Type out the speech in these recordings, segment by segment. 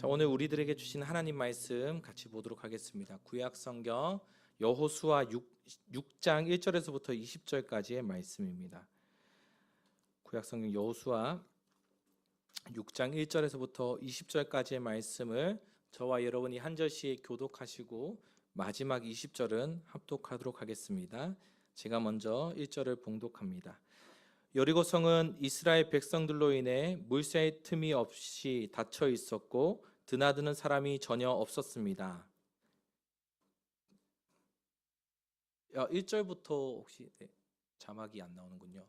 자, 오늘 우리들에게 주신 하나님 말씀 같이 보도록 하겠습니다. 구약 성경 여호수아 6장 1절에서부터 20절까지의 말씀입니다. 구약 성경 여호수아 6장 1절에서부터 20절까지의 말씀을 저와 여러분이 한 절씩 교독하시고 마지막 20절은 합독하도록 하겠습니다. 제가 먼저 1절을 봉독합니다. 여리고성은 이스라엘 백성들로 인해 물새의 틈이 없이 닫혀 있었고 드나드는 사람이 전혀 없었습니다. 1절부터 혹시 자막이 안 나오는군요.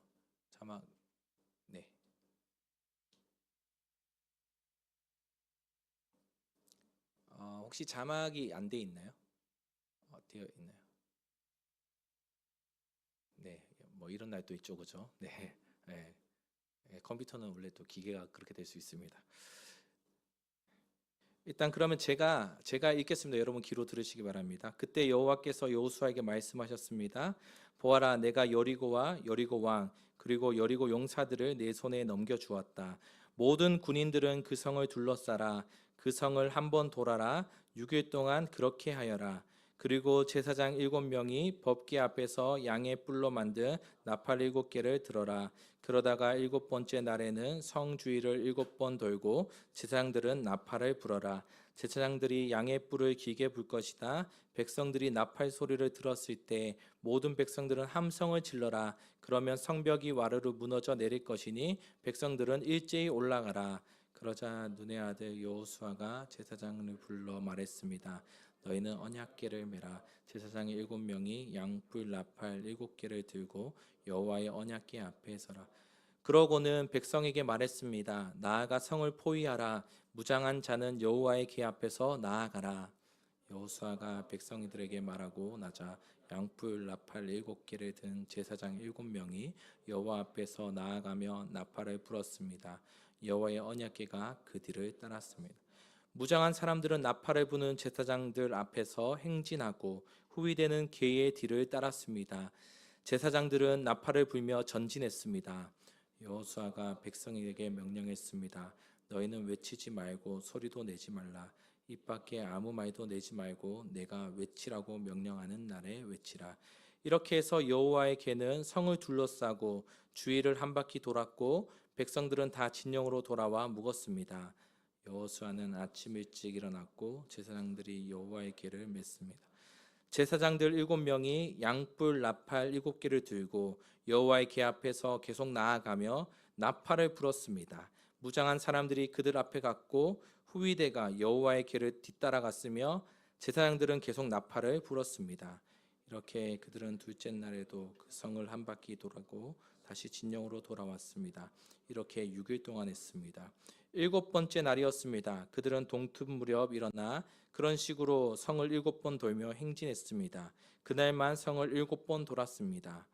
자막 네. 혹시 자막이 안 돼 있나요? 되어 있나요? 네, 뭐 이런 날도 있죠, 그죠? 네, 네. 컴퓨터는 원래 또 기계가 그렇게 될 수 있습니다. 일단 그러면 제가 읽겠습니다. 여러분 귀로 들으시기 바랍니다. 그때 여호와께서 여호수아에게 말씀하셨습니다. 보아라, 내가 여리고와 여리고 왕 그리고 여리고 용사들을 내 손에 넘겨 주었다. 모든 군인들은 그 성을 둘러싸라. 그 성을 한번 돌아라. 6일 동안 그렇게 하여라. 그리고 제사장 7명이 법궤 앞에서 양의 뿔로 만든 나팔 7개를 들어라. 그러다가 7번째 날에는 성 주위를 7번 돌고 제사장들은 나팔을 불어라. 제사장들이 양의 뿔을 길게 불 것이다. 백성들이 나팔 소리를 들었을 때 모든 백성들은 함성을 질러라. 그러면 성벽이 와르르 무너져 내릴 것이니 백성들은 일제히 올라가라. 그러자 눈의 아들 여호수아가 제사장을 불러 말했습니다. 너희는 언약궤를 메라. 제사장 7명이 양뿔 나팔 7개를 들고 여호와의 언약궤 앞에 서라. 그러고는 백성에게 말했습니다. 나아가 성을 포위하라. 무장한 자는 여호와의 궤 앞에서 나아가라. 여호수아가 백성들에게 말하고 나자 양뿔 나팔 7개를 든 제사장 7명이 여호와 앞에서 나아가며 나팔을 불었습니다. 여호와의 언약궤가 그 뒤를 따랐습니다. 무장한 사람들은 나팔을 부는 제사장들 앞에서 행진하고 후위대는 궤의 뒤를 따랐습니다. 제사장들은 나팔을 불며 전진했습니다. 여호수아가 백성에게 명령했습니다. 너희는 외치지 말고 소리도 내지 말라. 입 밖에 아무 말도 내지 말고 내가 외치라고 명령하는 날에 외치라. 이렇게 해서 여호와의 궤는 성을 둘러싸고 주위를 한 바퀴 돌았고 백성들은 다 진영으로 돌아와 묵었습니다. 여호수아는 아침 일찍 일어났고 제사장들이 여호와의 궤를 맸습니다. 제사장들 7명이 양뿔 나팔 7개를 들고 여호와의 궤 앞에서 계속 나아가며 나팔을 불었습니다. 무장한 사람들이 그들 앞에 갔고 후위대가 여호와의 궤를 뒤따라갔으며 제사장들은 계속 나팔을 불었습니다. 이렇게 그들은 둘째 날에도 그 성을 한 바퀴 돌고 다시 진영으로 돌아왔습니다. 이렇게 6일 동안 했습니다. 7번째 날이었습니다. 그들은 동틈 무렵 일어나 그런 식으로 성을 7번 돌며 행진했습니다. 그날만 성을 7번 돌았습니다.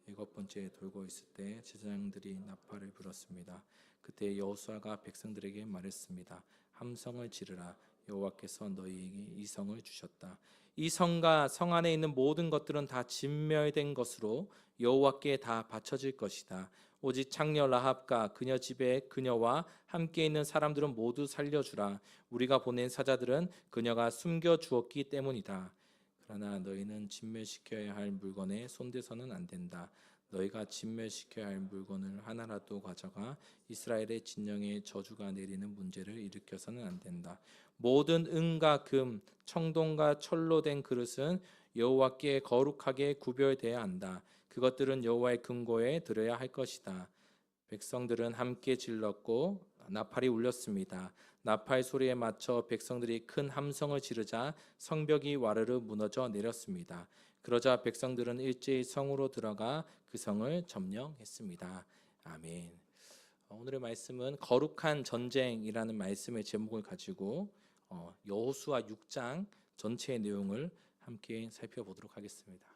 7번째 돌고 있을 때 제사장들이 나팔을 불었습니다. 그때 여호수아가 백성들에게 말했습니다. 함성을 지르라. 여호와께서 너희에게 이 성을 주셨다. 이 성과 성 안에 있는 모든 것들은 다 진멸된 것으로 여호와께 다 바쳐질 것이다. 오직 창녀 라합과 그녀 집에 그녀와 함께 있는 사람들은 모두 살려주라. 우리가 보낸 사자들은 그녀가 숨겨 주었기 때문이다. 그러나 너희는 진멸시켜야 할 물건에 손대서는 안 된다. 너희가 진멸시켜야 할 물건을 하나라도 가져가 이스라엘의 진영에 저주가 내리는 문제를 일으켜서는 안 된다. 모든 은과 금, 청동과 철로 된 그릇은 여호와께 거룩하게 구별돼야 한다. 그것들은 여호와의 금고에 들어야 할 것이다. 백성들은 함께 질렀고 나팔이 울렸습니다. 나팔 소리에 맞춰 백성들이 큰 함성을 지르자 성벽이 와르르 무너져 내렸습니다. 그러자 백성들은 일제히 성으로 들어가 그 성을 점령했습니다. 아멘. 오늘의 말씀은 거룩한 전쟁이라는 말씀의 제목을 가지고 여호수아 6장 전체의 내용을 함께 살펴보도록 하겠습니다.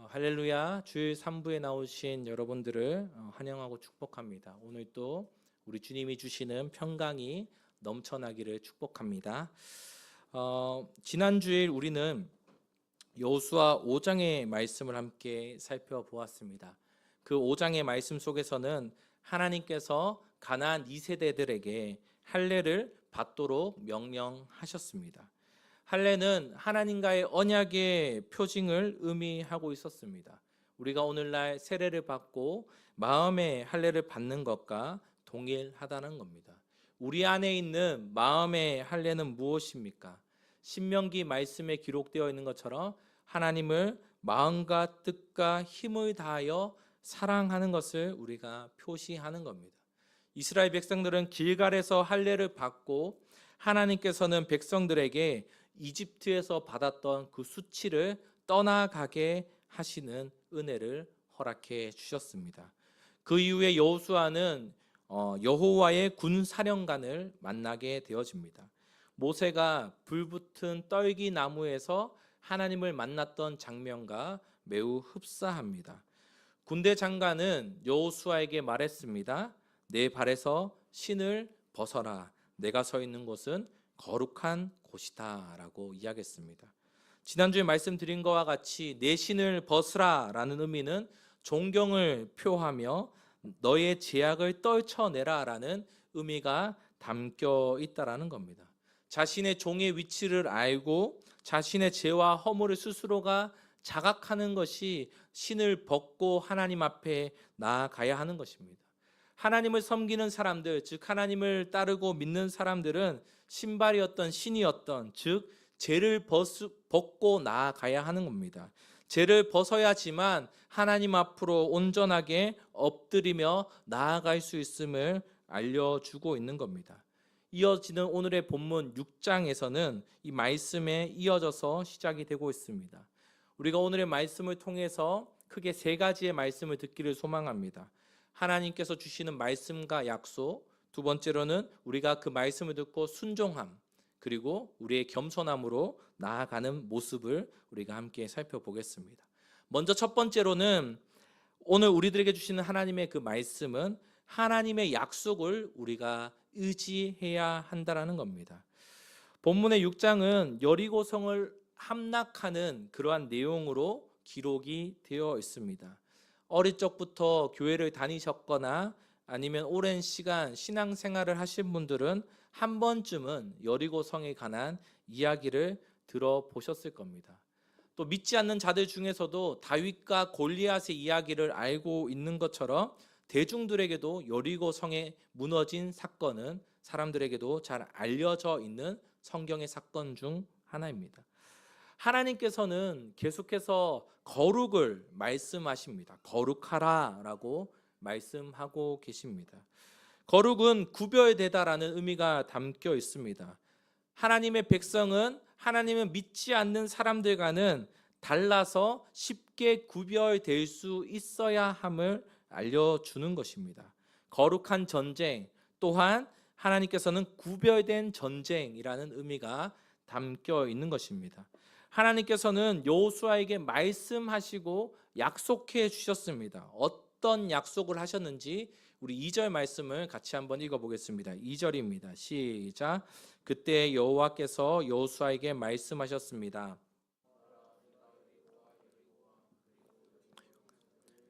할렐루야. 주일 3부에 나오신 여러분들을 환영하고 축복합니다. 오늘 또 우리 주님이 주시는 평강이 넘쳐나기를 축복합니다. 지난 주일 우리는 여호수아 5장의 말씀을 함께 살펴보았습니다. 그 5장의 말씀 속에서는 하나님께서 가나안 2세대들에게 할례를 받도록 명령하셨습니다. 할례는 하나님과의 언약의 표징을 의미하고 있었습니다. 우리가 오늘날 세례를 받고 마음의 할례를 받는 것과 동일하다는 겁니다. 우리 안에 있는 마음의 할례는 무엇입니까? 신명기 말씀에 기록되어 있는 것처럼 하나님을 마음과 뜻과 힘을 다하여 사랑하는 것을 우리가 표시하는 겁니다. 이스라엘 백성들은 길갈에서 할례를 받고 하나님께서는 백성들에게 이집트에서 받았던 그 수치를 떠나가게 하시는 은혜를 허락해 주셨습니다. 그 이후에 여호수아는 여호와의 군 사령관을 만나게 되어집니다. 모세가 불붙은 떨기 나무에서 하나님을 만났던 장면과 매우 흡사합니다. 군대 장관은 여호수아에게 말했습니다. 내 발에서 신을 벗어라. 내가 서 있는 곳은 거룩한 곳이다 라고 이야기했습니다. 지난주에 말씀드린 것과 같이 내 신을 벗으라 라는 의미는 존경을 표하며 너의 제약을 떨쳐내라 라는 의미가 담겨 있다라는 겁니다. 자신의 종의 위치를 알고 자신의 죄와 허물을 스스로가 자각하는 것이 신을 벗고 하나님 앞에 나아가야 하는 것입니다. 하나님을 섬기는 사람들, 즉 하나님을 따르고 믿는 사람들은 신발이었던 신이었던, 즉 죄를 벗고 나아가야 하는 겁니다. 죄를 벗어야지만 하나님 앞으로 온전하게 엎드리며 나아갈 수 있음을 알려주고 있는 겁니다. 이어지는 오늘의 본문 6장에서는 이 말씀에 이어져서 시작이 되고 있습니다. 우리가 오늘의 말씀을 통해서 크게 세 가지의 말씀을 듣기를 소망합니다. 하나님께서 주시는 말씀과 약속, 두 번째로는 우리가 그 말씀을 듣고 순종함, 그리고 우리의 겸손함으로 나아가는 모습을 우리가 함께 살펴보겠습니다. 먼저 첫 번째로는 오늘 우리들에게 주시는 하나님의 그 말씀은 하나님의 약속을 우리가 의지해야 한다라는 겁니다. 본문의 6장은 여리고성을 함락하는 그러한 내용으로 기록이 되어 있습니다. 어릴 적부터 교회를 다니셨거나 아니면 오랜 시간 신앙생활을 하신 분들은 한 번쯤은 여리고성에 관한 이야기를 들어보셨을 겁니다. 또 믿지 않는 자들 중에서도 다윗과 골리앗의 이야기를 알고 있는 것처럼 대중들에게도 여리고성에 무너진 사건은 사람들에게도 잘 알려져 있는 성경의 사건 중 하나입니다. 하나님께서는 계속해서 거룩을 말씀하십니다. 거룩하라 라고 말씀하고 계십니다. 거룩은 구별되다라는 의미가 담겨 있습니다. 하나님의 백성은 하나님을 믿지 않는 사람들과는 달라서 쉽게 구별될 수 있어야 함을 알려주는 것입니다. 거룩한 전쟁, 또한 하나님께서는 구별된 전쟁이라는 의미가 담겨 있는 것입니다. 하나님께서는 여호수아에게 말씀하시고 약속해 주셨습니다. 어떤 약속을 하셨는지 우리 2절 말씀을 같이 한번 읽어보겠습니다. 2절입니다. 시작. 그때 여호와께서 여호수아에게 말씀하셨습니다.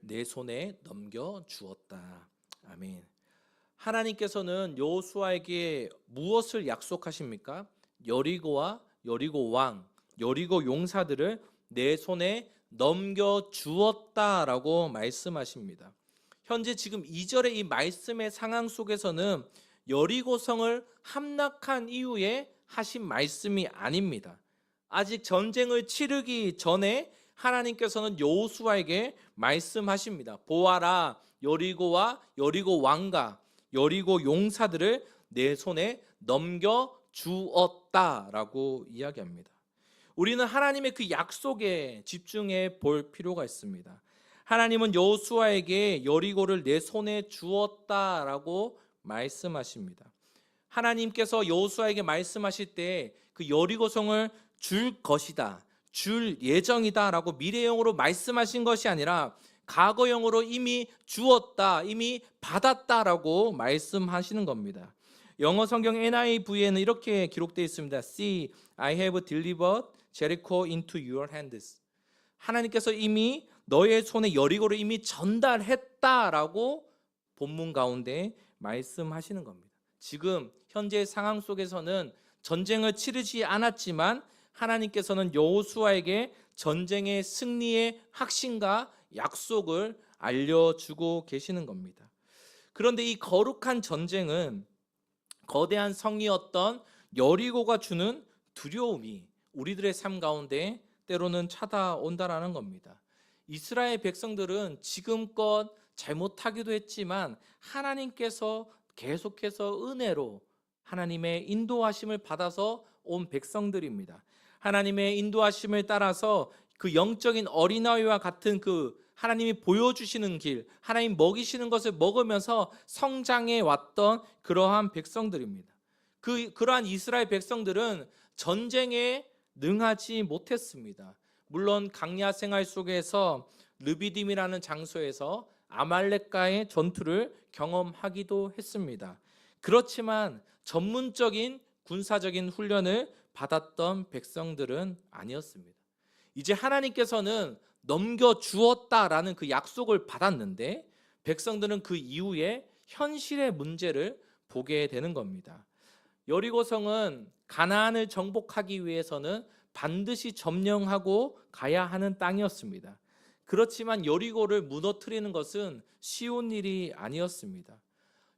내 손에 넘겨 주었다. 아멘. 하나님께서는 여호수아에게 무엇을 약속하십니까? 여리고와 여리고 왕, 여리고 용사들을 내 손에 넘겨 주었다라고 말씀하십니다. 현재 지금 2절의 이 말씀의 상황 속에서는 여리고성을 함락한 이후에 하신 말씀이 아닙니다. 아직 전쟁을 치르기 전에 하나님께서는 여호수아에게 말씀하십니다. 보아라, 여리고와 여리고 왕과 여리고 용사들을 내 손에 넘겨 주었다라고 이야기합니다. 우리는 하나님의 그 약속에 집중해 볼 필요가 있습니다. 하나님은 여호수아에게 여리고를 내 손에 주었다라고 말씀하십니다. 하나님께서 여호수아에게 말씀하실 때 그 여리고성을 줄 것이다, 줄 예정이다라고 미래형으로 말씀하신 것이 아니라 과거형으로 이미 주었다, 이미 받았다라고 말씀하시는 겁니다. 영어 성경 NIV에는 이렇게 기록되어 있습니다. See, I have delivered Jericho into your hands. 하나님께서 이미 너의 손에 여리고를 이미 전달했다라고 본문 가운데 말씀하시는 겁니다. 지금 현재 상황 속에서는 전쟁을 치르지 않았지만 하나님께서는 여호수아에게 전쟁의 승리의 확신과 약속을 알려주고 계시는 겁니다. 그런데 이 거룩한 전쟁은 거대한 성이었던 여리고가 주는 두려움이 우리들의 삶 가운데 때로는 찾아온다라는 겁니다. 이스라엘 백성들은 지금껏 잘못하기도 했지만 하나님께서 계속해서 은혜로 하나님의 인도하심을 받아서 온 백성들입니다. 하나님의 인도하심을 따라서 그 영적인 어린아이와 같은 그 하나님이 보여주시는 길, 하나님 먹이시는 것을 먹으면서 성장해 왔던 그러한 백성들입니다. 그러한 이스라엘 백성들은 전쟁에 능하지 못했습니다. 물론 강야 생활 속에서 르비딤이라는 장소에서 아말렉과의 전투를 경험하기도 했습니다. 그렇지만 전문적인 군사적인 훈련을 받았던 백성들은 아니었습니다. 이제 하나님께서는 넘겨주었다라는 그 약속을 받았는데 백성들은 그 이후에 현실의 문제를 보게 되는 겁니다. 여리고성은 가나안을 정복하기 위해서는 반드시 점령하고 가야 하는 땅이었습니다. 그렇지만 여리고를 무너뜨리는 것은 쉬운 일이 아니었습니다.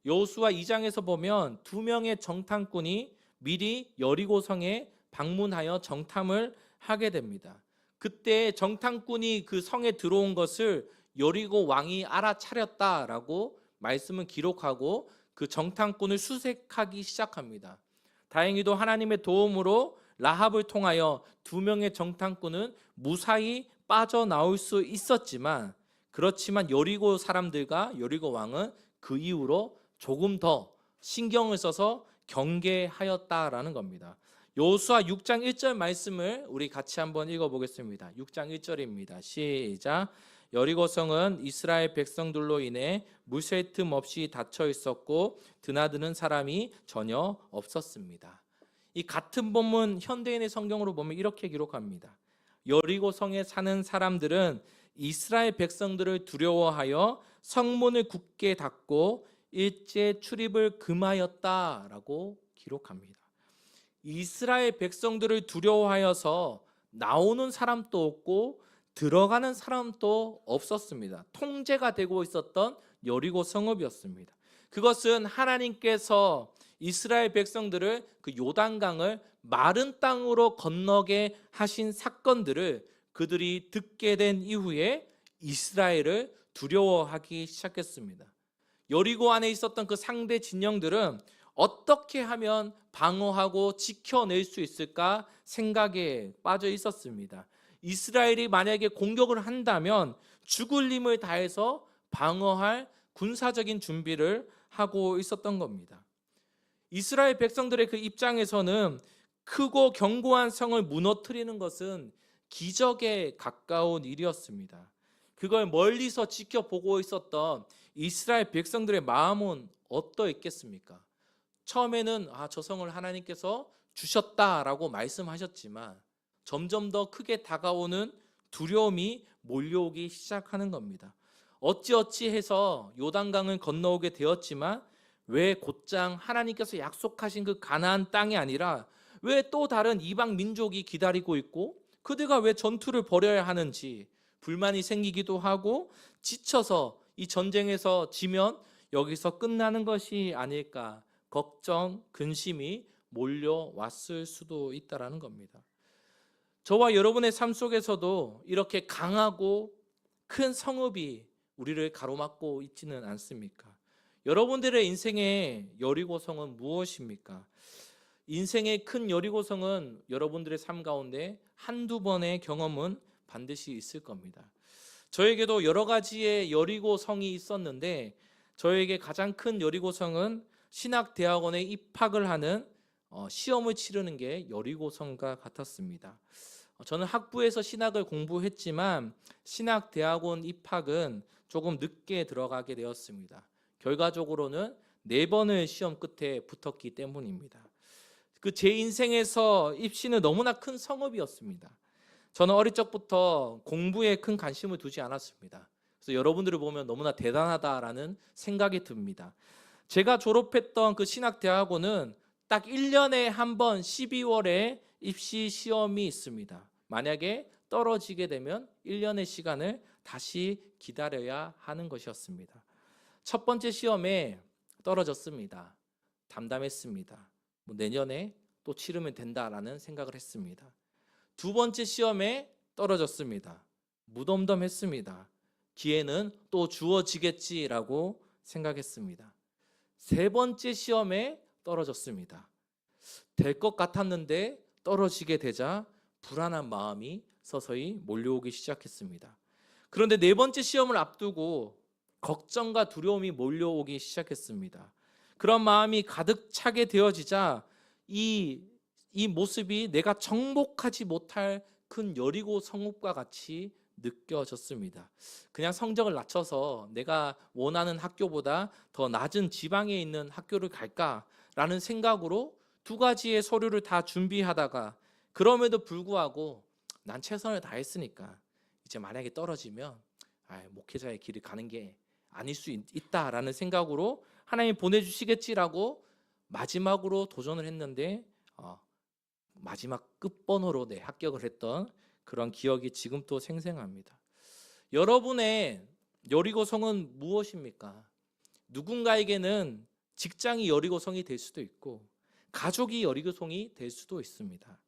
여호수아 2장에서 보면 2명의 정탐꾼이 미리 여리고성에 방문하여 정탐을 하게 됩니다. 그때 정탐꾼이 그 성에 들어온 것을 여리고 왕이 알아차렸다라고 말씀을 기록하고 그 정탐꾼을 수색하기 시작합니다. 다행히도 하나님의 도움으로 라합을 통하여 2명의 정탐꾼은 무사히 빠져나올 수 있었지만 그렇지만 여리고 사람들과 여리고 왕은 그 이후로 조금 더 신경을 써서 경계하였다라는 겁니다. 여호수아 6장 1절 말씀을 우리 같이 한번 읽어보겠습니다. 6장 1절입니다. 시작. 여리고성은 이스라엘 백성들로 인해 물샐 틈 없이 닫혀 있었고 드나드는 사람이 전혀 없었습니다. 이 같은 본문 현대인의 성경으로 보면 이렇게 기록합니다. 여리고성에 사는 사람들은 이스라엘 백성들을 두려워하여 성문을 굳게 닫고 일제 출입을 금하였다라고 기록합니다. 이스라엘 백성들을 두려워하여서 나오는 사람도 없고 들어가는 사람도 없었습니다. 통제가 되고 있었던 여리고 성읍이었습니다. 그것은 하나님께서 이스라엘 백성들을 그 요단강을 마른 땅으로 건너게 하신 사건들을 그들이 듣게 된 이후에 이스라엘을 두려워하기 시작했습니다. 여리고 안에 있었던 그 상대 진영들은 어떻게 하면 방어하고 지켜낼 수 있을까 생각에 빠져 있었습니다. 이스라엘이 만약에 공격을 한다면 죽을 힘을 다해서 방어할 군사적인 준비를 하고 있었던 겁니다. 이스라엘 백성들의 그 입장에서는 크고 견고한 성을 무너뜨리는 것은 기적에 가까운 일이었습니다. 그걸 멀리서 지켜보고 있었던 이스라엘 백성들의 마음은 어떠했겠습니까? 처음에는 저 성을 하나님께서 주셨다라고 말씀하셨지만 점점 더 크게 다가오는 두려움이 몰려오기 시작하는 겁니다. 어찌어찌해서 요단강을 건너오게 되었지만 왜 곧장 하나님께서 약속하신 그 가나안 땅이 아니라 왜 또 다른 이방 민족이 기다리고 있고 그들과 왜 전투를 벌여야 하는지 불만이 생기기도 하고 지쳐서 이 전쟁에서 지면 여기서 끝나는 것이 아닐까 걱정, 근심이 몰려왔을 수도 있다라는 겁니다. 저와 여러분의 삶 속에서도 이렇게 강하고 큰 성읍이 우리를 가로막고 있지는 않습니까? 여러분들의 인생의 여리고성은 무엇입니까? 인생의 큰 여리고성은 여러분들의 삶 가운데 한두 번의 경험은 반드시 있을 겁니다. 저에게도 여러 가지의 여리고성이 있었는데 저에게 가장 큰 여리고성은 신학대학원에 입학을 하는 시험을 치르는 게 여리고성과 같았습니다. 저는 학부에서 신학을 공부했지만 신학대학원 입학은 조금 늦게 들어가게 되었습니다. 결과적으로는 4번의 시험 끝에 붙었기 때문입니다. 그 제 인생에서 입시는 너무나 큰 성읍이었습니다. 저는 어릴 적부터 공부에 큰 관심을 두지 않았습니다. 그래서 여러분들을 보면 너무나 대단하다라는 생각이 듭니다. 제가 졸업했던 그 신학대학원은 딱 1년에 한 번 12월에 입시 시험이 있습니다. 만약에 떨어지게 되면 1년의 시간을 다시 기다려야 하는 것이었습니다. 첫 번째 시험에 떨어졌습니다. 담담했습니다. 내년에 또 치르면 된다라는 생각을 했습니다. 두 번째 시험에 떨어졌습니다. 무덤덤했습니다. 기회는 또 주어지겠지라고 생각했습니다. 세 번째 시험에 떨어졌습니다. 될 것 같았는데 떨어지게 되자 불안한 마음이 서서히 몰려오기 시작했습니다. 그런데 네 번째 시험을 앞두고 걱정과 두려움이 몰려오기 시작했습니다. 그런 마음이 가득 차게 되어지자 이 모습이 내가 정복하지 못할 큰 여리고 성읍과 같이 느껴졌습니다. 그냥 성적을 낮춰서 내가 원하는 학교보다 더 낮은 지방에 있는 학교를 갈까라는 생각으로 두 가지의 서류를 다 준비하다가 그럼에도 불구하고 난 최선을 다했으니까 이제 만약에 떨어지면 목회자의 길을 가는 게 아닐 수 있다라는 생각으로 하나님 보내주시겠지라고 마지막으로 도전을 했는데 마지막 끝번호로 합격을 했던 그런 기억이 지금 또 생생합니다. 여러분의 여리고성은 무엇입니까? 누군가에게는 직장이 여리고성이 될 수도 있고 가족이 여리고성이 될 수도 있습니다.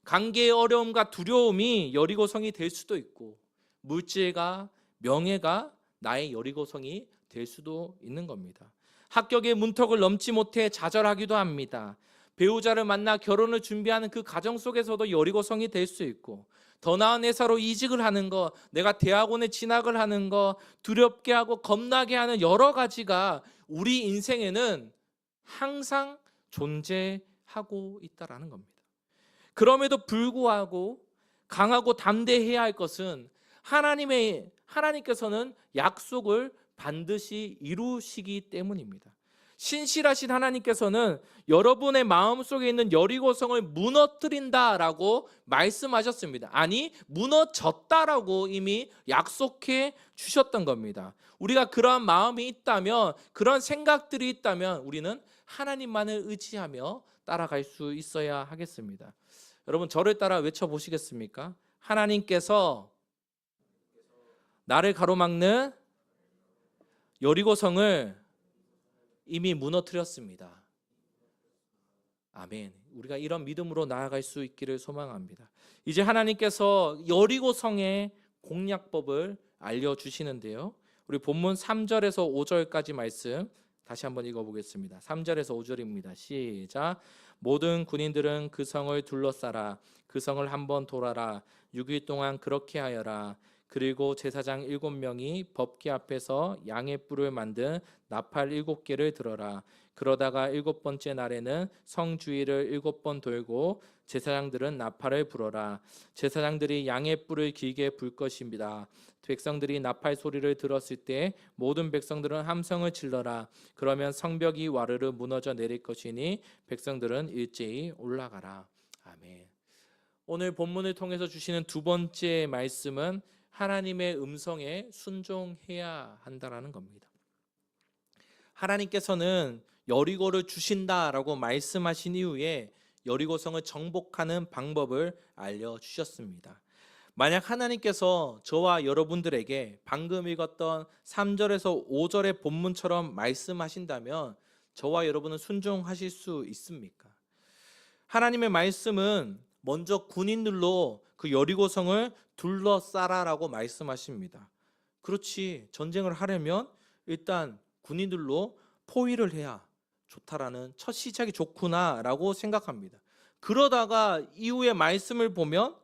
관계의 어려움과 두려움이 여리고성이 될 수도 있고 물질과 명예가 나의 여리고성이 될 수도 있는 겁니다. 합격의 문턱을 넘지 못해 좌절하기도 합니다. 배우자를 만나 결혼을 준비하는 그 가정 속에서도 여리고성이 될 수 있고 더 나은 회사로 이직을 하는 거, 내가 대학원에 진학을 하는 거, 두렵게 하고 겁나게 하는 여러 가지가 우리 인생에는 항상 존재하고 있다라는 겁니다. 그럼에도 불구하고 강하고 담대해야 할 것은 하나님께서는 약속을 반드시 이루시기 때문입니다. 신실하신 하나님께서는 여러분의 마음속에 있는 여리고성을 무너뜨린다라고 말씀하셨습니다. 아니, 무너졌다라고 이미 약속해 주셨던 겁니다. 우리가 그러한 마음이 있다면, 그런 생각들이 있다면 우리는 하나님만을 의지하며 따라갈 수 있어야 하겠습니다. 여러분, 저를 따라 외쳐보시겠습니까? 하나님께서 나를 가로막는 여리고성을 이미 무너뜨렸습니다. 아멘. 우리가 이런 믿음으로 나아갈 수 있기를 소망합니다. 이제 하나님께서 여리고성의 공략법을 알려주시는데요. 우리 본문 3절에서 5절까지 말씀 다시 한번 읽어보겠습니다. 3절에서 5절입니다. 시작. 모든 군인들은 그 성을 둘러싸라. 그 성을 한번 돌아라. 6일 동안 그렇게 하여라. 그리고 제사장 7명이 법궤 앞에서 양의 뿔을 만든 나팔 7개를 들어라. 그러다가 7번째 날에는 성 주위를 7번 돌고 제사장들은 나팔을 불어라. 제사장들이 양의 뿔을 길게 불 것입니다. 백성들이 나팔 소리를 들었을 때 모든 백성들은 함성을 질러라. 그러면 성벽이 와르르 무너져 내릴 것이니 백성들은 일제히 올라가라. 아멘. 오늘 본문을 통해서 주시는 두 번째 말씀은 하나님의 음성에 순종해야 한다라는 겁니다. 하나님께서는 여리고를 주신다라고 말씀하신 이후에 여리고성을 정복하는 방법을 알려주셨습니다. 만약 하나님께서 저와 여러분들에게 방금 읽었던 3절에서 5절의 본문처럼 말씀하신다면 저와 여러분은 순종하실 수 있습니까? 하나님의 말씀은 먼저 군인들로 그 여리고성을 둘러싸라라고 말씀하십니다. 그렇지, 전쟁을 하려면 일단 군인들로 포위를 해야 좋다라는 첫 시작이 좋구나라고 생각합니다. 그러다가 이후의 말씀을 보면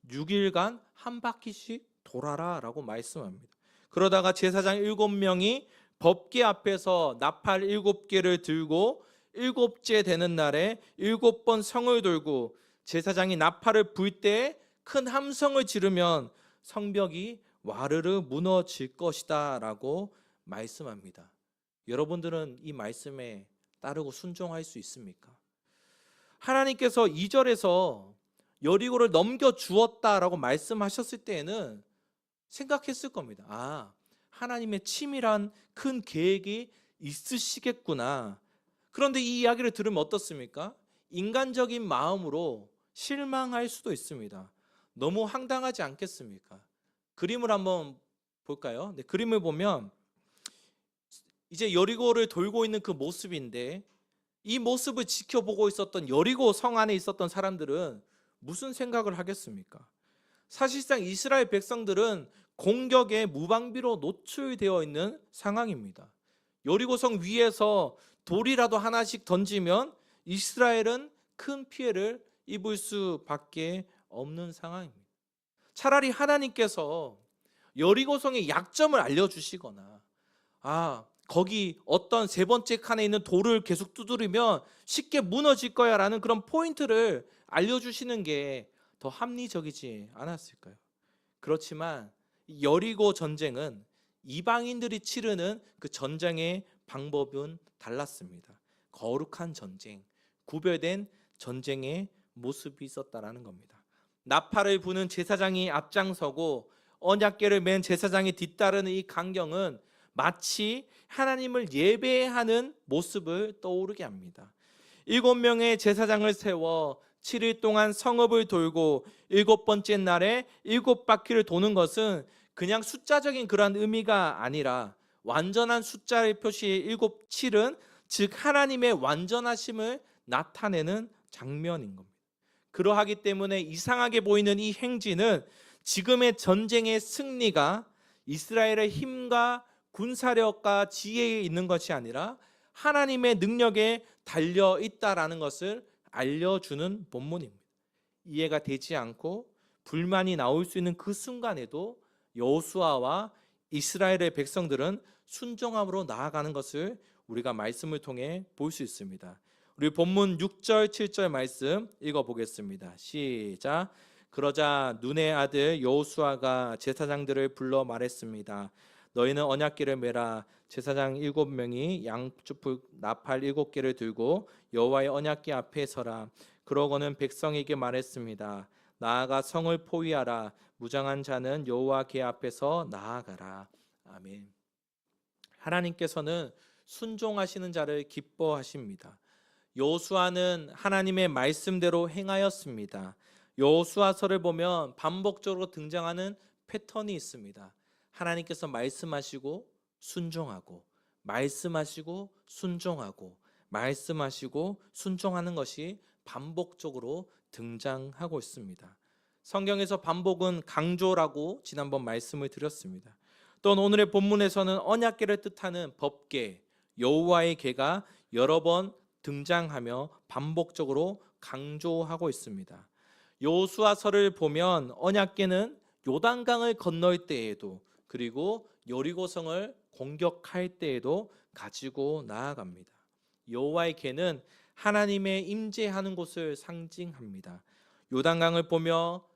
6일간 한 바퀴씩 돌아라라고 말씀합니다. 그러다가 제사장 7명이 법궤 앞에서 나팔 7개를 들고 7째 되는 날에 7번 성을 돌고 제사장이 나팔을 불 때 큰 함성을 지르면 성벽이 와르르 무너질 것이다 라고 말씀합니다. 여러분들은 이 말씀에 따르고 순종할 수 있습니까? 하나님께서 2절에서 여리고를 넘겨주었다라고 말씀하셨을 때에는 생각했을 겁니다. 하나님의 치밀한 큰 계획이 있으시겠구나. 그런데 이 이야기를 들으면 어떻습니까? 인간적인 마음으로 실망할 수도 있습니다. 너무 황당하지 않겠습니까? 그림을 한번 볼까요? 네, 그림을 보면 이제 여리고를 돌고 있는 그 모습인데, 이 모습을 지켜보고 있었던 여리고 성 안에 있었던 사람들은 무슨 생각을 하겠습니까? 사실상 이스라엘 백성들은 공격에 무방비로 노출되어 있는 상황입니다. 여리고성 위에서 돌이라도 하나씩 던지면 이스라엘은 큰 피해를 입을 수밖에 없는 상황입니다. 차라리 하나님께서 여리고성의 약점을 알려주시거나, 거기 어떤 세 번째 칸에 있는 돌을 계속 두드리면 쉽게 무너질 거야 라는 그런 포인트를 알려주시는 게 더 합리적이지 않았을까요? 그렇지만 여리고 전쟁은 이방인들이 치르는 그 전쟁의 방법은 달랐습니다. 거룩한 전쟁, 구별된 전쟁의 모습이 있었다라는 겁니다. 나팔을 부는 제사장이 앞장서고 언약궤를 맨 제사장이 뒤따르는 이 광경은 마치 하나님을 예배하는 모습을 떠오르게 합니다. 7명의 제사장을 세워 7일 동안 성읍을 돌고 7번째 날에 7바퀴를 도는 것은 그냥 숫자적인 그런 의미가 아니라 완전한 숫자의 표시 7은 즉 하나님의 완전하심을 나타내는 장면인 겁니다. 그러하기 때문에 이상하게 보이는 이 행진은 지금의 전쟁의 승리가 이스라엘의 힘과 군사력과 지혜에 있는 것이 아니라 하나님의 능력에 달려 있다라는 것을 알려주는 본문입니다. 이해가 되지 않고 불만이 나올 수 있는 그 순간에도 여호수아와 이스라엘의 백성들은 순종함으로 나아가는 것을 우리가 말씀을 통해 볼 수 있습니다. 우리 본문 6절 7절 말씀 읽어보겠습니다. 시작. 그러자 눈의 아들 여호수아가 제사장들을 불러 말했습니다. 너희는 언약궤를 메라. 제사장 7명이 양쪽불 나팔 7개를 들고 여호와의 언약궤 앞에 서라. 그러고는 백성에게 말했습니다. 나아가 성을 포위하라. 무장한 자는 여호와 궤 앞에서 나아가라. 아멘. 하나님께서는 순종하시는 자를 기뻐하십니다. 여호수아는 하나님의 말씀대로 행하였습니다. 여호수아서를 보면 반복적으로 등장하는 패턴이 있습니다. 하나님께서 말씀하시고 순종하고, 말씀하시고 순종하고, 말씀하시고 순종하는 것이 반복적으로 등장하고 있습니다. 성경에서 반복은 강조라고 지난번 말씀을 드렸습니다. 또 오늘의 본문에서는 언약궤를 뜻하는 법궤, 여호와의 궤가 여러 번 등장하며 반복적으로 강조하고 있습니다. 여호수아서를 보면 언약궤는 요단강을 건널 때에도, 그리고 여리고성을 공격할 때에도 가지고 나아갑니다. 여호와의 궤는 하나님의 임재하는 곳을 상징합니다. 요단강을 보며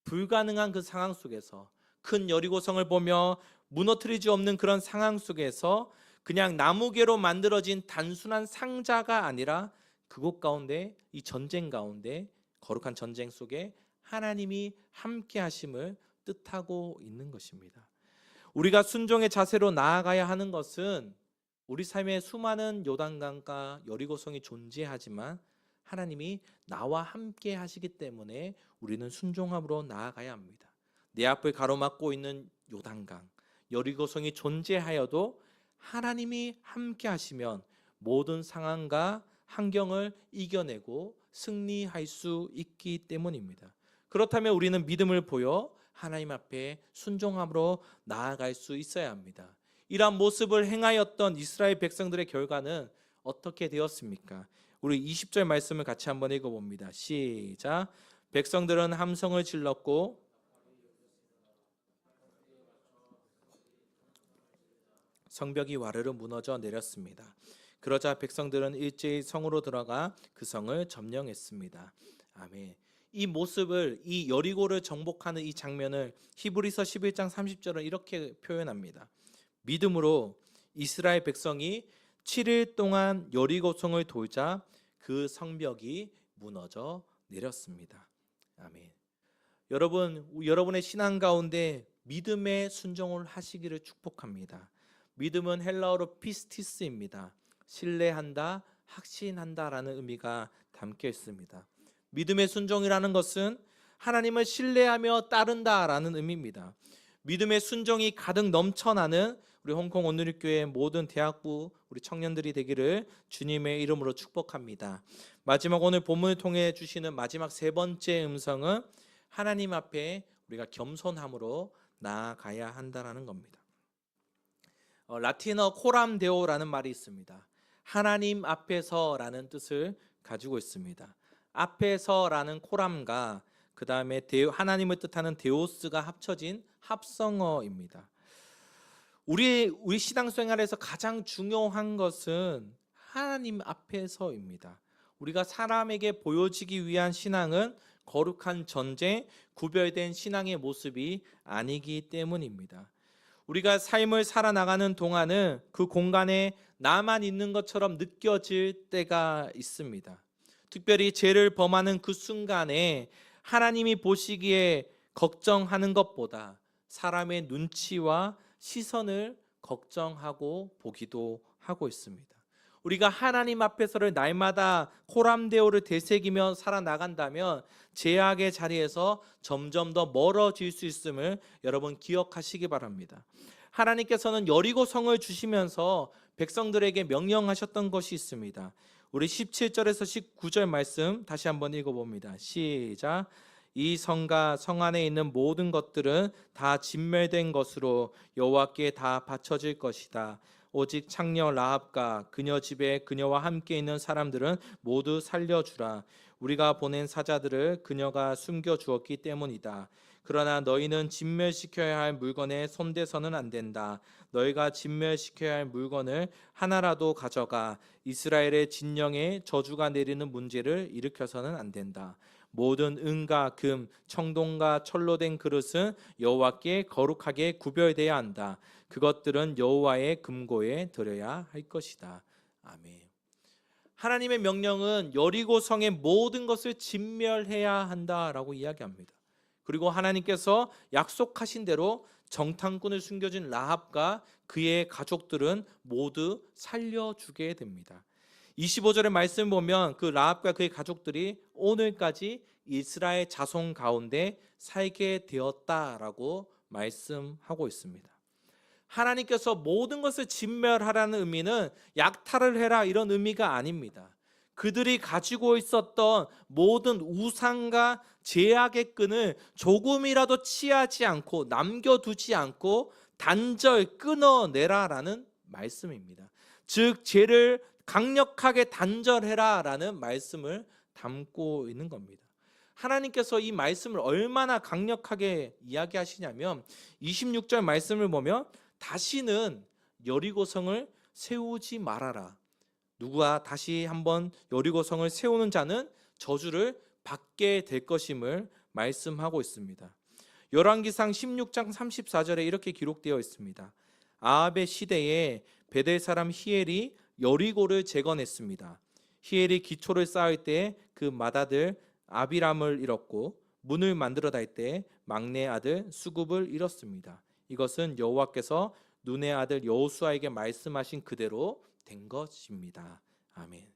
불가능한 그 상황 속에서, 큰 여리고성을 보며 무너뜨리지 없는 그런 상황 속에서 그냥 나무개로 만들어진 단순한 상자가 아니라 그곳 가운데, 이 전쟁 가운데, 거룩한 전쟁 속에 하나님이 함께 하심을 뜻하고 있는 것입니다. 우리가 순종의 자세로 나아가야 하는 것은 우리 삶에 수많은 요단강과 여리고성이 존재하지만 하나님이 나와 함께 하시기 때문에 우리는 순종함으로 나아가야 합니다. 내 앞을 가로막고 있는 요단강, 여리고성이 존재하여도 하나님이 함께 하시면 모든 상황과 환경을 이겨내고 승리할 수 있기 때문입니다. 그렇다면 우리는 믿음을 보여 하나님 앞에 순종함으로 나아갈 수 있어야 합니다. 이러한 모습을 행하였던 이스라엘 백성들의 결과는 어떻게 되었습니까? 우리 20절 말씀을 같이 한번 읽어봅니다. 시작. 백성들은 함성을 질렀고 성벽이 와르르 무너져 내렸습니다. 그러자 백성들은 일제히 성으로 들어가 그 성을 점령했습니다. 아멘. 이 모습을, 이 여리고를 정복하는 이 장면을 히브리서 11장 30절은 이렇게 표현합니다. 믿음으로 이스라엘 백성이 7일 동안 여리고성을 돌자 그 성벽이 무너져 내렸습니다. 아멘. 여러분, 여러분의 신앙 가운데 믿음의 순종을 하시기를 축복합니다. 믿음은 헬라어로 피스티스입니다. 신뢰한다, 확신한다라는 의미가 담겨 있습니다. 믿음의 순종이라는 것은 하나님을 신뢰하며 따른다라는 의미입니다. 믿음의 순종이 가득 넘쳐나는 우리 홍콩 온누리교회 모든 대학부 우리 청년들이 되기를 주님의 이름으로 축복합니다. 마지막 오늘 본문을 통해 주시는 마지막 세 번째 음성은 하나님 앞에 우리가 겸손함으로 나아가야 한다라는 겁니다. 라틴어 코람 데오라는 말이 있습니다. 하나님 앞에서라는 뜻을 가지고 있습니다. 앞에서라는 코람과 그 다음에 하나님을 뜻하는 데오스가 합쳐진 합성어입니다. 우리 신앙생활에서 가장 중요한 것은 하나님 앞에서입니다. 우리가 사람에게 보여지기 위한 신앙은 거룩한 전제, 구별된 신앙의 모습이 아니기 때문입니다. 우리가 삶을 살아나가는 동안은 그 공간에 나만 있는 것처럼 느껴질 때가 있습니다. 특별히 죄를 범하는 그 순간에 하나님이 보시기에 걱정하는 것보다 사람의 눈치와 시선을 걱정하고 보기도 하고 있습니다. 우리가 하나님 앞에서를 날마다 코람데오를 되새기며 살아나간다면 죄악의 자리에서 점점 더 멀어질 수 있음을 여러분 기억하시기 바랍니다. 하나님께서는 여리고 성을 주시면서 백성들에게 명령하셨던 것이 있습니다. 우리 17절에서 19절 말씀 다시 한번 읽어봅니다. 시작. 이 성과 성 안에 있는 모든 것들은 다 진멸된 것으로 여호와께 다 바쳐질 것이다. 오직 창녀 라합과 그녀 집에 그녀와 함께 있는 사람들은 모두 살려주라. 우리가 보낸 사자들을 그녀가 숨겨주었기 때문이다. 그러나 너희는 진멸시켜야 할 물건에 손대서는 안 된다. 너희가 진멸시켜야 할 물건을 하나라도 가져가 이스라엘의 진영에 저주가 내리는 문제를 일으켜서는 안 된다. 모든 은과 금, 청동과 철로 된 그릇은 여호와께 거룩하게 구별되어야 한다. 그것들은 여호와의 금고에 들여야 할 것이다. 아멘. 하나님의 명령은 여리고 성의 모든 것을 진멸해야 한다라고 이야기합니다. 그리고 하나님께서 약속하신 대로 정탐꾼을 숨겨진 라합과 그의 가족들은 모두 살려주게 됩니다. 25절의 말씀 보면 그 라합과 그의 가족들이 오늘까지 이스라엘 자손 가운데 살게 되었다라고 말씀하고 있습니다. 하나님께서 모든 것을 진멸하라는 의미는 약탈을 해라 이런 의미가 아닙니다. 그들이 가지고 있었던 모든 우상과 제약의 끈을 조금이라도 취하지 않고 남겨두지 않고 단절 끊어내라라는 말씀입니다. 즉 죄를 강력하게 단절해라라는 말씀을 담고 있는 겁니다. 하나님께서 이 말씀을 얼마나 강력하게 이야기하시냐면 26절 말씀을 보면 다시는 여리고성을 세우지 말아라. 누가 다시 한번 여리고성을 세우는 자는 저주를 받게 될 것임을 말씀하고 있습니다. 열왕기상 16장 34절에 이렇게 기록되어 있습니다. 아합의 시대에 베델 사람 히엘이 여리고를 재건했습니다. 히엘이 기초를 쌓을 때 그 맏아들 아비람을 잃었고 문을 만들어 달 때 막내 아들 수굽을 잃었습니다. 이것은 여호와께서 눈의 아들 여호수아에게 말씀하신 그대로 된 것입니다. 아멘.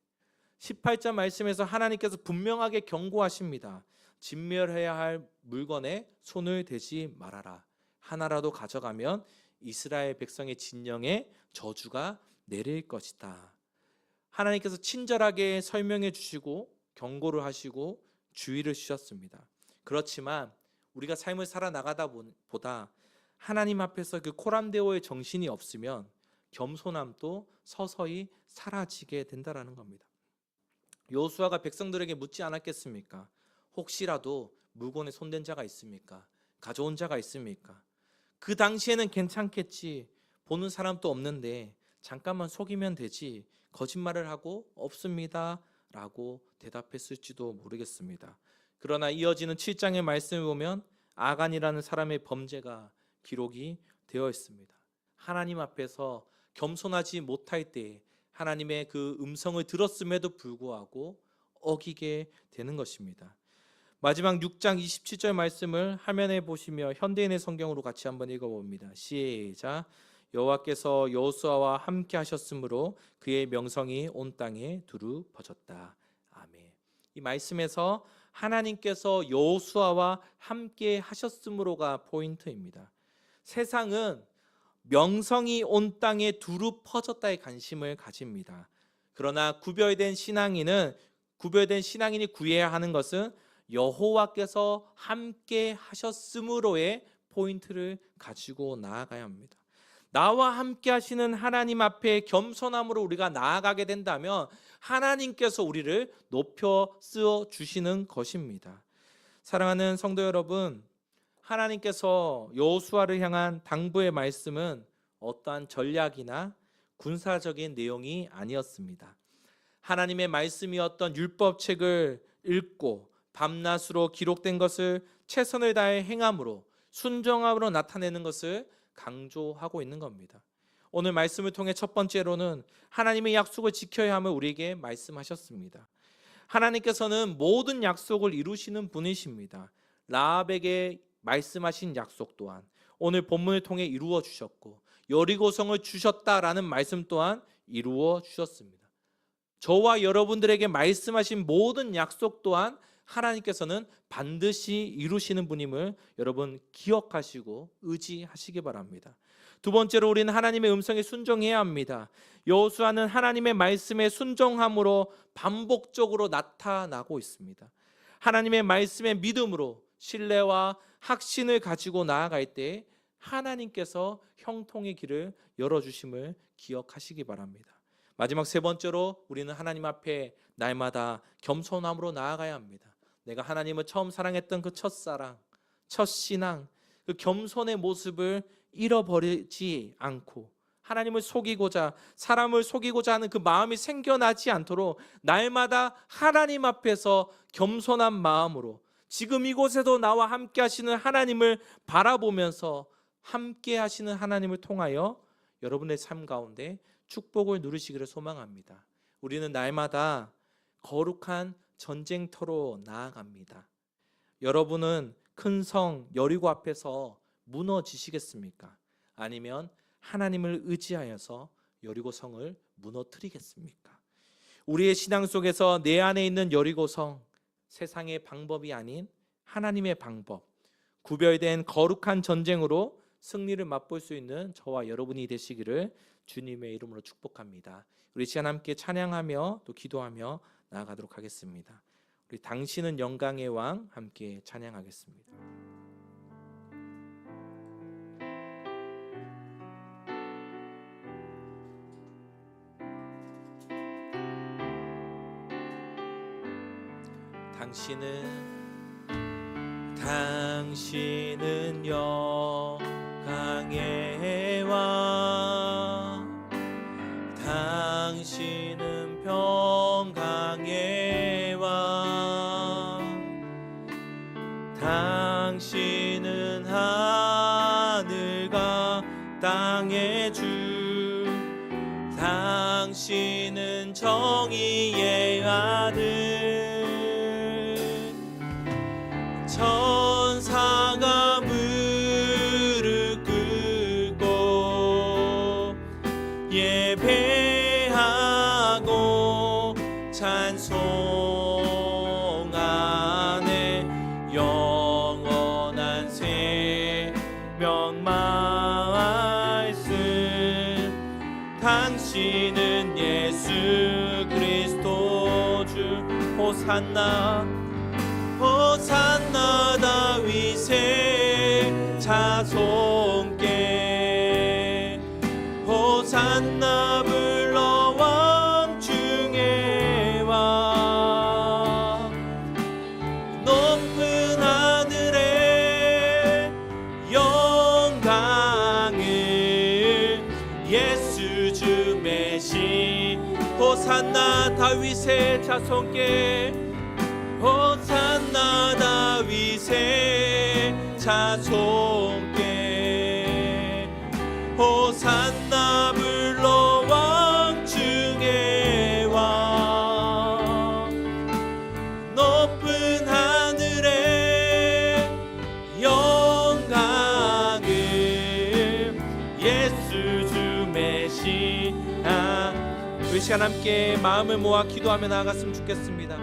18절 말씀에서 하나님께서 분명하게 경고하십니다. 진멸해야 할 물건에 손을 대지 말아라. 하나라도 가져가면 이스라엘 백성의 진영에 저주가 내릴 것이다. 하나님께서 친절하게 설명해 주시고 경고를 하시고 주의를 주셨습니다. 그렇지만 우리가 삶을 살아나가다 보다 하나님 앞에서 그 코람데오의 정신이 없으면 겸손함도 서서히 사라지게 된다라는 겁니다. 여호수아가 백성들에게 묻지 않았겠습니까? 혹시라도 물건에 손댄 자가 있습니까? 가져온 자가 있습니까? 그 당시에는 괜찮겠지. 보는 사람도 없는데 잠깐만 속이면 되지. 거짓말을 하고 없습니다 라고 대답했을지도 모르겠습니다. 그러나 이어지는 7장의 말씀을 보면 아간이라는 사람의 범죄가 기록이 되어 있습니다. 하나님 앞에서 겸손하지 못할 때 하나님의 그 음성을 들었음에도 불구하고 어기게 되는 것입니다. 마지막 6장 27절 말씀을 화면에 보시며 현대인의 성경으로 같이 한번 읽어봅니다. 시작. 여호와께서 여호수아와 함께 하셨으므로 그의 명성이 온 땅에 두루 퍼졌다. 아멘. 이 말씀에서 하나님께서 여호수아와 함께 하셨으므로가 포인트입니다. 세상은 명성이 온 땅에 두루 퍼졌다에 관심을 가집니다. 그러나 구별된 신앙인이 구해야 하는 것은 여호와께서 함께 하셨으므로의 포인트를 가지고 나아가야 합니다. 나와 함께 하시는 하나님 앞에 겸손함으로 우리가 나아가게 된다면 하나님께서 우리를 높여 쓰어 주시는 것입니다. 사랑하는 성도 여러분, 하나님께서 여호수아를 향한 당부의 말씀은 어떠한 전략이나 군사적인 내용이 아니었습니다. 하나님의 말씀이었던 율법책을 읽고 밤낮으로 기록된 것을 최선을 다해 행함으로 순종함으로 나타내는 것을 강조하고 있는 겁니다. 오늘 말씀을 통해 첫 번째로는 하나님의 약속을 지켜야 함을 우리에게 말씀하셨습니다. 하나님께서는 모든 약속을 이루시는 분이십니다. 라합에게 말씀하신 약속 또한 오늘 본문을 통해 이루어 주셨고 여리고성을 주셨다라는 말씀 또한 이루어 주셨습니다. 저와 여러분들에게 말씀하신 모든 약속 또한 하나님께서는 반드시 이루시는 분임을 여러분 기억하시고 의지하시기 바랍니다. 두 번째로 우리는 하나님의 음성에 순종해야 합니다. 여호수아는 하나님의 말씀에 순종함으로 반복적으로 나타나고 있습니다. 하나님의 말씀에 믿음으로 신뢰와 확신을 가지고 나아갈 때 하나님께서 형통의 길을 열어주심을 기억하시기 바랍니다. 마지막 세 번째로 우리는 하나님 앞에 날마다 겸손함으로 나아가야 합니다. 내가 하나님을 처음 사랑했던 그 첫사랑, 첫 신앙, 그 겸손의 모습을 잃어버리지 않고 하나님을 속이고자, 사람을 속이고자 하는 그 마음이 생겨나지 않도록 날마다 하나님 앞에서 겸손한 마음으로 지금 이곳에도 나와 함께 하시는 하나님을 바라보면서 함께 하시는 하나님을 통하여 여러분의 삶 가운데 축복을 누리시기를 소망합니다. 우리는 날마다 거룩한 전쟁터로 나아갑니다. 여러분은 큰 성 여리고 앞에서 무너지시겠습니까? 아니면 하나님을 의지하여서 여리고 성을 무너뜨리겠습니까? 우리의 신앙 속에서 내 안에 있는 여리고 성, 세상의 방법이 아닌 하나님의 방법, 구별된 거룩한 전쟁으로 승리를 맛볼 수 있는 저와 여러분이 되시기를 주님의 이름으로 축복합니다. 우리 시간 함께 찬양하며 또 기도하며 나아가도록 하겠습니다. 우리 당신은 영광의 왕 함께 찬양하겠습니다. 당신은 영광의 왕, 당신은 평강의 왕, 당신은 하늘과 땅의 주, 당신은 정의의 아들, 천사가 무릎 꿇고 예배하고 찬송하네. 영원한 생명 말씀, 당신은 예수 그리스도 주. 호산나 호산나 다윗의 자손께, 호산나 불러 왕 중의 왕. 높은 하늘에 영광을 예수 주 메시. 호산나 다윗의 자손께, 호산나 다윗의 자손께, 호산나 불러 왕 중의 왕. 높은 하늘에 영광을 예수 시간 함께 마음을 모아 기도하며 나아갔으면 좋겠습니다.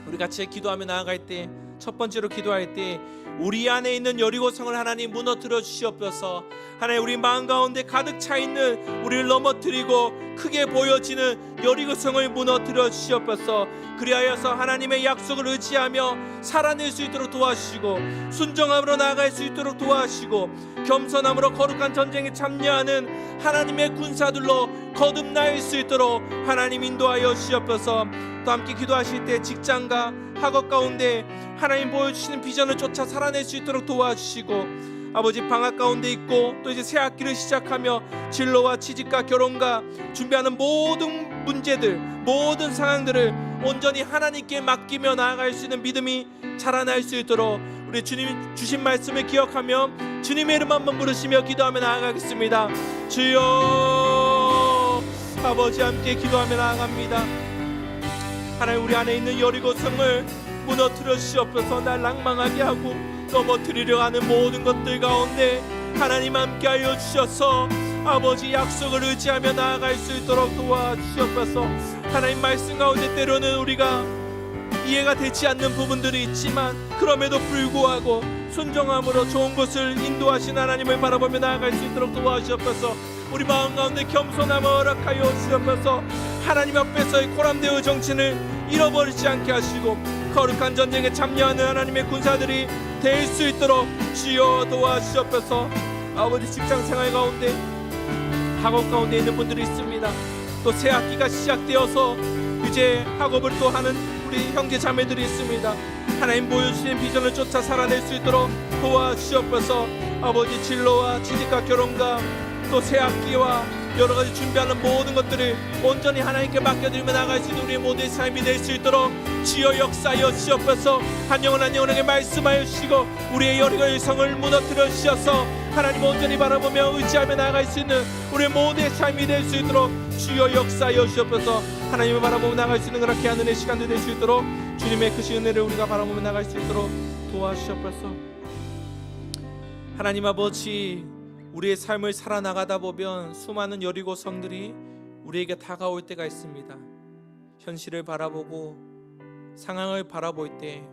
우리 같이 기도하며 나아갈 때, 첫 번째로 기도할 때 우리 안에 있는 여리고성을 하나님 무너뜨려 주시옵소서. 하나님, 우리 마음 가운데 가득 차 있는 우리를 넘어뜨리고 크게 보여지는 여리고성을 무너뜨려 주시옵소서. 그리하여서 하나님의 약속을 의지하며 살아낼 수 있도록 도와주시고, 순종함으로 나아갈 수 있도록 도와주시고, 겸손함으로 거룩한 전쟁에 참여하는 하나님의 군사들로 거듭날 수 있도록 하나님 인도하여 주시옵소서. 또 함께 기도하실 때 직장과 학업 가운데 하나님 보여주시는 비전을 쫓아 살아낼 수 있도록 도와주시고, 아버지 방학 가운데 있고 또 이제 새 학기를 시작하며 진로와 취직과 결혼과 준비하는 모든 문제들, 모든 상황들을 온전히 하나님께 맡기며 나아갈 수 있는 믿음이 자라날 수 있도록 우리 주님 주신 말씀을 기억하며 주님의 이름 한번 부르시며 기도하며 나아가겠습니다. 주여, 아버지 함께 기도하며 나아갑니다. 하나님, 우리 안에 있는 여리고성을 무너뜨려 주시옵소서. 날 낭망하게 하고 넘어뜨리려 하는 모든 것들 가운데 하나님 함께하여 주셔서 아버지 약속을 의지하며 나아갈 수 있도록 도와주시옵소서. 하나님 말씀 가운데 때로는 우리가 이해가 되지 않는 부분들이 있지만 그럼에도 불구하고 순종함으로 좋은 것을 인도하신 하나님을 바라보며 나아갈 수 있도록 도와주시옵소서. 우리 마음 가운데 겸손함을 허락하여 주시옵소서. 하나님 앞에서의 코람되어 정신을 잃어버리지 않게 하시고 거룩한 전쟁에 참여하는 하나님의 군사들이 될 수 있도록 주여 도와주시옵소서. 아버지 직장생활 가운데 학업 가운데 있는 분들이 있습니다. 또 새 학기가 시작되어서 이제 학업을 또 하는 우리 형제 자매들이 있습니다. 하나님 보여주신 비전을 쫓아 살아낼 수 있도록 도와주시옵소서. 아버지 진로와 취직과 결혼과 또 새 학기와 여러가지 준비하는 모든 것들을 온전히 하나님께 맡겨드리며 나아갈 수 있는 우리의 모두의 삶이 될 수 있도록 주여 역사하여 주시옵소서. 한 영혼 한 영혼에게 말씀하여 주시고 우리의 여리고의 성을 무너뜨려 주셔서 하나님 온전히 바라보며 의지하며 나아갈 수 있는 우리의 모두의 삶이 될 수 있도록 주여 역사하여 주시옵소서. 하나님을 바라보며 나아갈 수 있는 그렇게 하는 시간도 될 수 있도록 주님의 크신 은혜를 우리가 바라보며 나아갈 수 있도록 도와주시옵소서. 하나님 아버지, 우리의 삶을 살아나가다 보면 수많은 여리고성들이 우리에게 다가올 때가 있습니다. 현실을 바라보고 상황을 바라볼 때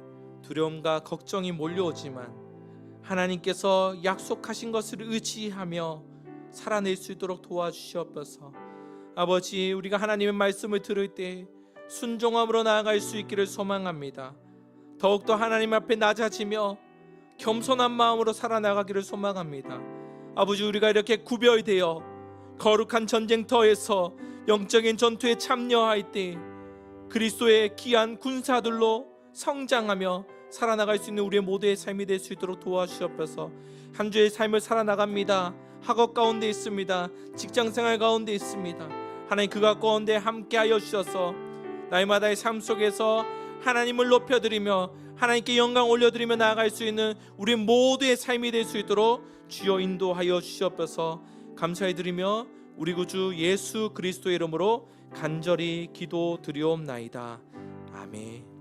두려움과 걱정이 몰려오지만 하나님께서 약속하신 것을 의지하며 살아낼 수 있도록 도와주시옵소서. 아버지, 우리가 하나님의 말씀을 들을 때 순종함으로 나아갈 수 있기를 소망합니다. 더욱더 하나님 앞에 낮아지며 겸손한 마음으로 살아나가기를 소망합니다. 아버지, 우리가 이렇게 구별되어 거룩한 전쟁터에서 영적인 전투에 참여할 때 그리스도의 귀한 군사들로 성장하며 살아나갈 수 있는 우리의 모두의 삶이 될 수 있도록 도와주시옵소서. 한 주의 삶을 살아나갑니다. 학업 가운데 있습니다. 직장생활 가운데 있습니다. 하나님 그 가운데 함께하여 주셔서 날마다의 삶 속에서 하나님을 높여드리며 하나님께 영광 올려드리며 나아갈 수 있는 우리 모두의 삶이 될 수 있도록 주여 인도하여 주시옵소서. 감사해드리며 우리 구주 예수 그리스도의 이름으로 간절히 기도드리옵나이다. 아멘.